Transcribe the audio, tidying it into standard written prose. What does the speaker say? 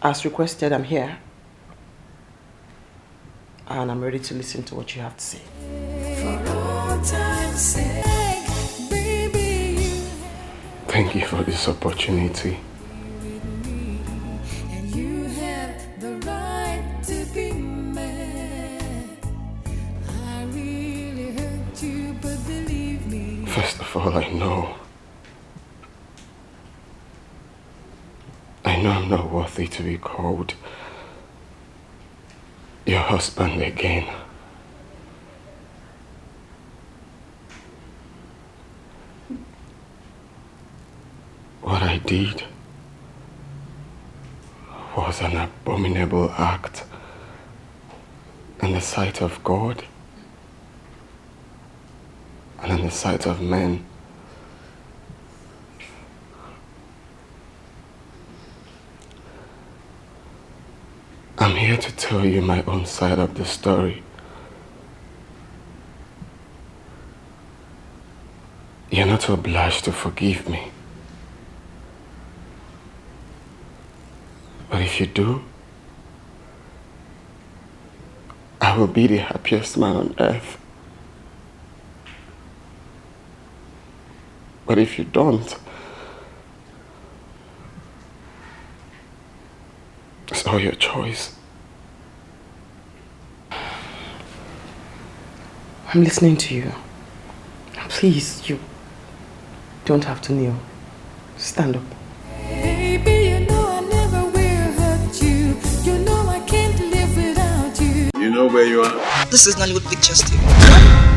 As requested, I'm here. And I'm ready to listen to what you have to say. For all time's sake, baby, Thank you for this opportunity. and you have the right to be mad. I really hurt you, but believe me. First of all, I know I'm not worthy to be called your husband again. What I did was an abominable act in the sight of God and in the sight of men. I'm here to tell you my own side of the story. You're not obliged to forgive me. But if you do, I will be the happiest man on earth. But if you don't, it's all your choice. I'm listening to you. Please, you don't have to kneel. Stand up. Baby, you know I never will hurt you. You know I can't live without you. You know where you are? This is Nollywood Pictures TV.